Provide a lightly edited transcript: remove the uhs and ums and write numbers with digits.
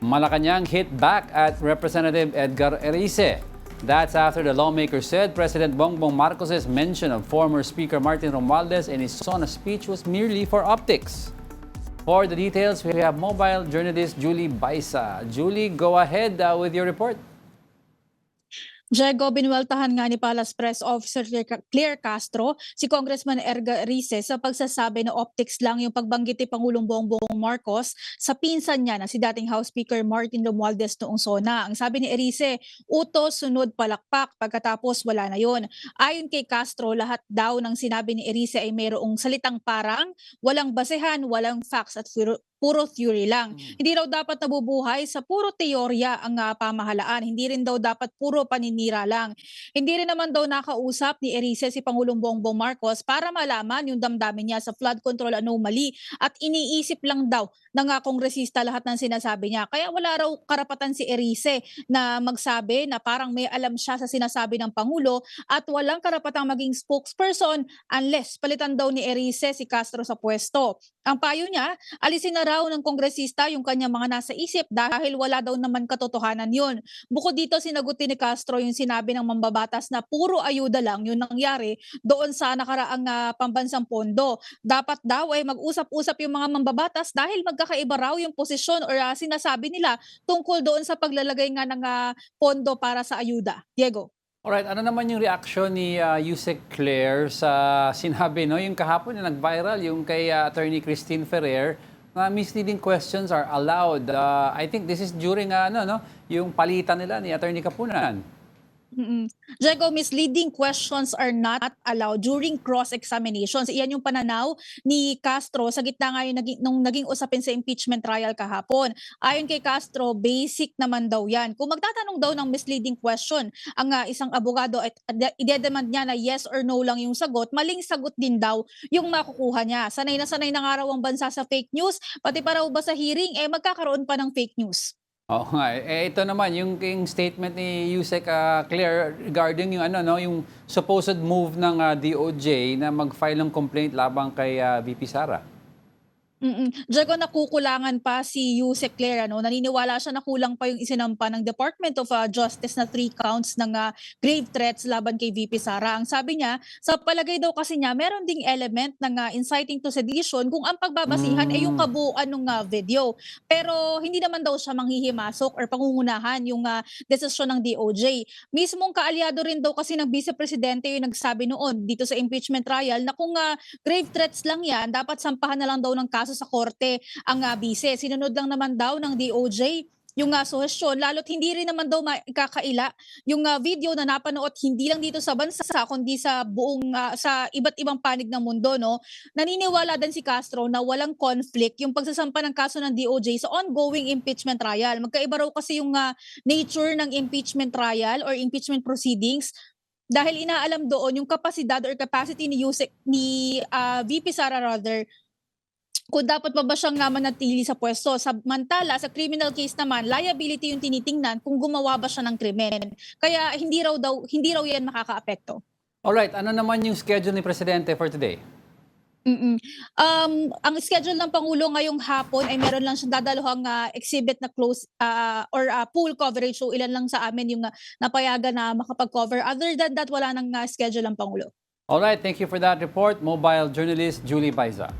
Malacanang hit back at Representative Edgar Erice. That's after the lawmaker said President Bongbong Marcos' mention of former Speaker Martin Romualdez in his SONA speech was merely for optics. For the details, we have mobile journalist Julie Baisa. Julie, go ahead with your report. Diego, binuweltahan nga ni Palace Press Officer Claire Castro si Congressman Edgar Erice sa pagsasabi na optics lang yung pagbanggit ni Pangulong Bongbong Marcos sa pinsan niya na si dating House Speaker Martin Romualdez noong SONA. Ang sabi ni Erice, utos, sunod, palakpak, pagkatapos wala na yon. Ayon kay Castro, lahat daw ng sinabi ni Erice ay mayroong salitang parang, walang basehan, walang facts at puro theory lang. Hindi daw dapat nabubuhay sa puro teorya ang pamahalaan. Hindi rin daw dapat puro paninira lang. Hindi rin naman daw nakausap ni Erice si Pangulong Bongbong Marcos para malaman yung damdamin niya sa flood control anomaly at iniisip lang daw ng kongresista lahat ng sinasabi niya. Kaya wala raw karapatan si Erice na magsabi na parang may alam siya sa sinasabi ng Pangulo at walang karapatang maging spokesperson unless palitan daw ni Erice si Castro sa pwesto. Ang payo niya, alisin na raw ng kongresista yung kanyang mga nasa isip dahil wala daw naman katotohanan yun. Bukod dito, sinagutin ni Castro yung sinabi ng mambabatas na puro ayuda lang yung nangyari doon sa nakaraang pambansang pondo. Dapat daw ay mag-usap-usap yung mga mambabatas dahil magkakaiba raw yung posisyon or sinasabi nila tungkol doon sa paglalagay nga ng pondo para sa ayuda. Diego. Alright, ano naman yung reaction ni Yusek Claire sa sinabi, no? Yung kahapon na nag-viral, yung kay Attorney Christine Ferrer, na misleading questions are allowed. I think this is during yung palitan nila ni Attorney Kapunan. Diego, misleading questions are not allowed during cross-examinations. Iyan yung pananaw ni Castro sa gitna nga nung naging usapin sa impeachment trial kahapon. Ayon kay Castro, basic naman daw yan. Kung magtatanong daw ng misleading question ang isang abogado at idedemand niya na yes or no lang yung sagot, maling sagot din daw yung makukuha niya. Sanay na nga raw ang bansa sa fake news, pati pa raw ba sa hearing, magkakaroon pa ng fake news. Oo nga. Ito naman, yung statement ni Yusek Claire regarding yung, yung supposed move ng DOJ na mag-file ng complaint labang kay VP Sara. Diego, nakukulangan pa si Yusek Claire. Naniniwala siya na kulang pa yung isinampa ng Department of Justice na 3 counts ng grave threats laban kay VP Sara. Ang sabi niya, sa palagay daw kasi niya, meron ding element ng inciting to sedition kung ang pagbabasihan ay yung kabuuan ng video. Pero hindi naman daw siya manghihimasok or pangungunahan yung desisyon ng DOJ. Mismong kaalyado rin daw kasi ng Vice Presidente yung nagsabi noon dito sa impeachment trial na kung grave threats lang yan, dapat sampahan na lang daw ng kaso sa korte ang bise. Sinunod lang naman daw ng DOJ yung suhestyon, lalo't hindi rin naman daw maikakaila yung video na napanood hindi lang dito sa bansa kundi sa buong sa iba't ibang panig ng mundo. Naniniwala din si Castro na walang conflict yung pagsasampa ng kaso ng DOJ sa ongoing impeachment trial. Magkaiba raw kasi yung nature ng impeachment trial or impeachment proceedings dahil inaalam doon yung kapasidad or capacity ni VP Sara rather kung dapat pa ba siyang manatili sa pwesto. Samantala, sa criminal case naman, liability yung tinitingnan kung gumawa ba siya ng krimen. Kaya hindi raw yan makakaapekto. Alright, ano naman yung schedule ni Presidente for today? Ang schedule ng Pangulo ngayong hapon ay meron lang siyang dadaluhang exhibit na close or pool coverage. So ilan lang sa amin yung napayagan na makapag-cover. Other than that, wala nang schedule ng Pangulo. Alright, thank you for that report. Mobile journalist Julie Baisa.